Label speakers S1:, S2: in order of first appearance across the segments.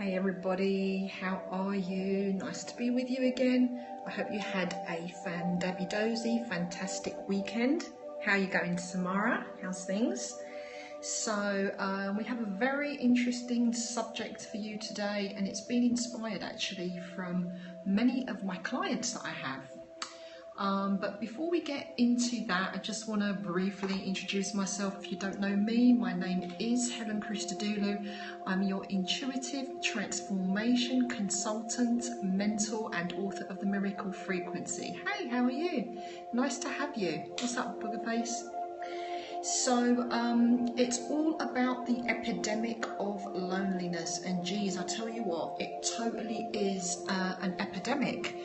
S1: Hey everybody, how are you? Nice to be with you again. I hope you had a fantastic weekend. How are you going, Samara? How's things? So we have a very interesting subject for you today, and it's been inspired actually from many of my clients that I have. But before we get into that, I just want to briefly introduce myself. If you don't know me, my name is Helen Christodoulou. I'm your intuitive transformation consultant, mentor, and author of the Miracle Frequency. Hey, how are you? Nice to have you. What's up, Boogerface? So it's all about the epidemic of loneliness, and geez, I tell you what, it totally is an epidemic,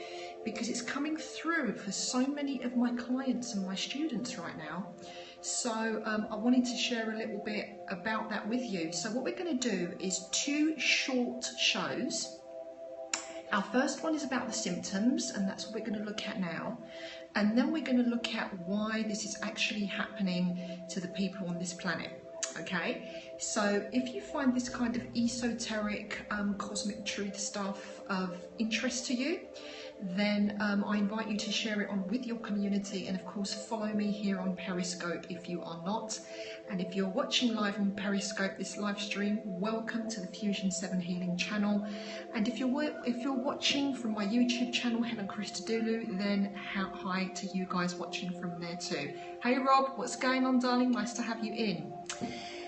S1: because it's coming through for so many of my clients and my students right now. So I wanted to share a little bit about that with you. So what we're going to do is 2 short shows. Our first one is about the symptoms, and that's what we're going to look at now. And then we're going to look at why this is actually happening to the people on this planet. Okay, so if you find this kind of esoteric cosmic truth stuff of interest to you, then I invite you to share it on with your community, and of course follow me here on Periscope if you are not. And if you're watching live on Periscope, this live stream, welcome to the Fusion 7 Healing channel. And if you're watching from my YouTube channel, Helen Christodoulou, then hi to you guys watching from there too. Hey Rob, what's going on, darling? Nice to have you in.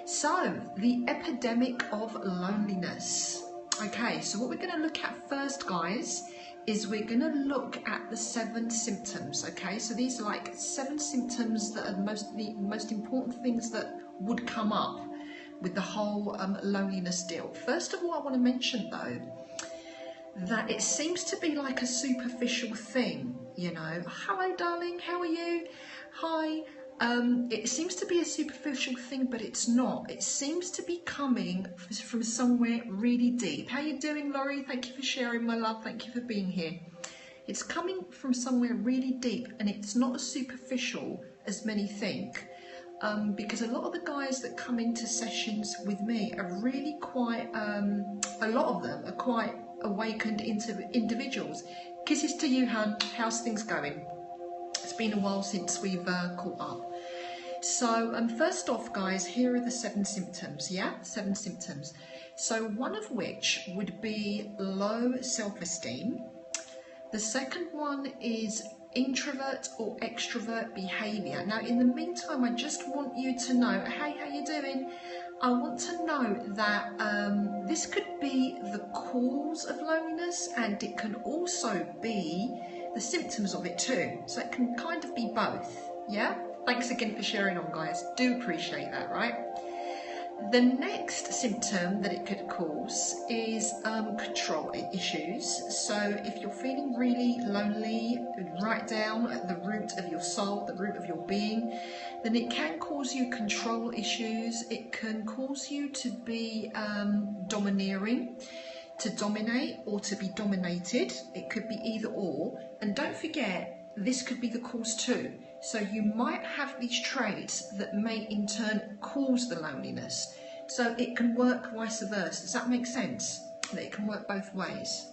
S1: So, the epidemic of loneliness. Okay, so what we're going to look at first, guys, is we're going to look at the 7 symptoms. Okay, so these are like 7 symptoms that are the most important things that would come up with the whole loneliness deal. First of all, I want to mention though that it seems to be like a superficial thing, you know. Hello darling, how are you? Hi. It seems to be a superficial thing, but it's not. It seems to be coming from somewhere really deep. How you doing, Laurie? Thank you for sharing, my love. Thank you for being here. It's coming from somewhere really deep, and it's not as superficial as many think. Because a lot of the guys that come into sessions with me are really quite, a lot of them are quite awakened individuals. Kisses to you, hun. How's things going? It's been a while since we've caught up. So first off, guys, here are the 7 symptoms. Yeah, 7 symptoms. So one of which would be low self-esteem. The second one is introvert or extrovert behavior. Now, in the meantime, I just want you to know, hey, how you doing? I want to know that this could be the cause of loneliness, and it can also be the symptoms of it too. So it can kind of be both. Yeah? Thanks again for sharing on, guys. Do appreciate that, right? The next symptom that it could cause is control issues. So if you're feeling really lonely, right down at the root of your soul, the root of your being, then it can cause you control issues. It can cause you to be domineering, to dominate, or to be dominated. It could be either or. And don't forget, this could be the cause too. So you might have these traits that may in turn cause the loneliness. So it can work vice versa. Does that make sense? That it can work both ways.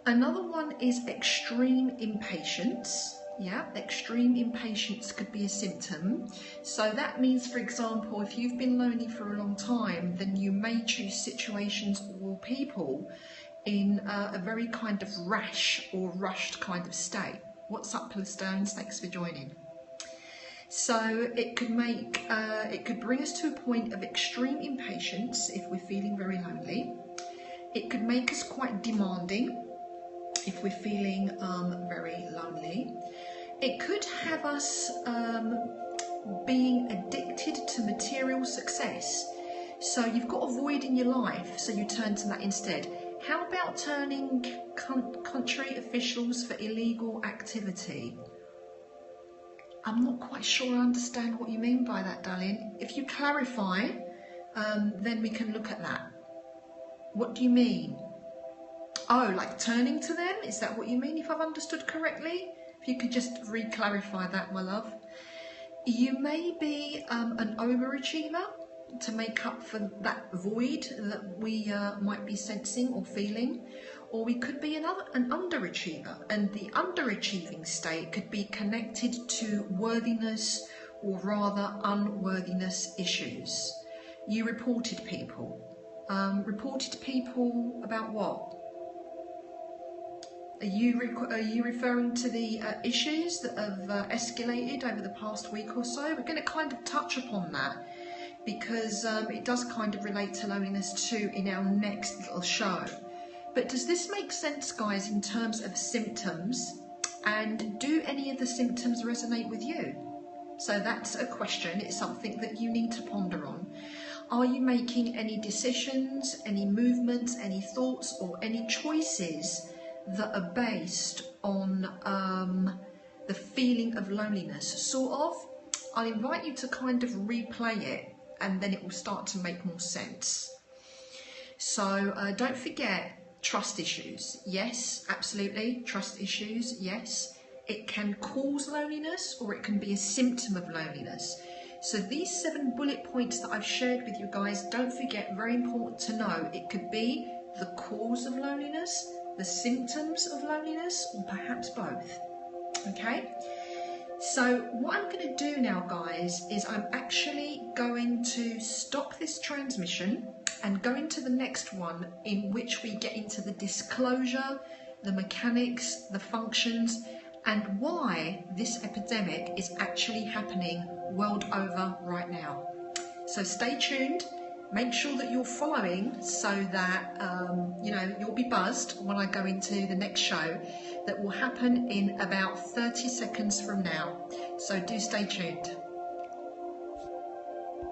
S1: Another one is extreme impatience. Yeah, extreme impatience could be a symptom. So that means, for example, if you've been lonely for a long time, then you may choose situations or people in a very kind of rash or rushed kind of state. What's up, Stones? Thanks for joining. So it could it could bring us to a point of extreme impatience if we're feeling very lonely. It could make us quite demanding if we're feeling very lonely. It could have us being addicted to material success. So you've got a void in your life, so you turn to that instead. How about turning country officials for illegal activity? I'm not quite sure I understand what you mean by that, darling. If you clarify, then we can look at that. What do you mean? Oh, like turning to them? Is that what you mean, if I've understood correctly? If you could just re-clarify that, my love. You may be an overachiever. to make up for that void that we might be sensing or feeling, or we could be an underachiever, and the underachieving state could be connected to worthiness or rather unworthiness issues. You reported people. Reported people about what? Are you referring to the issues that have escalated over the past week or so? We're going to kind of touch upon that because it does kind of relate to loneliness too in our next little show. But does this make sense, guys, in terms of symptoms? And do any of the symptoms resonate with you? So that's a question. It's something that you need to ponder on. Are you making any decisions, any movements, any thoughts, or any choices that are based on the feeling of loneliness? Sort of. I'll invite you to kind of replay it, and then it will start to make more sense. So don't forget, trust issues. Yes, absolutely. Trust issues, yes. It can cause loneliness, or it can be a symptom of loneliness. So these 7 bullet points that I've shared with you guys, don't forget, very important to know. It could be the cause of loneliness, the symptoms of loneliness, or perhaps both. Okay? So what I'm going to do now, guys, is I'm actually going to stop this transmission and go into the next one, in which we get into the disclosure, the mechanics, the functions, and why this epidemic is actually happening world over right now. So stay tuned. Make sure that you're following so that you'll be buzzed when I go into the next show that will happen in about 30 seconds from now. So do stay tuned.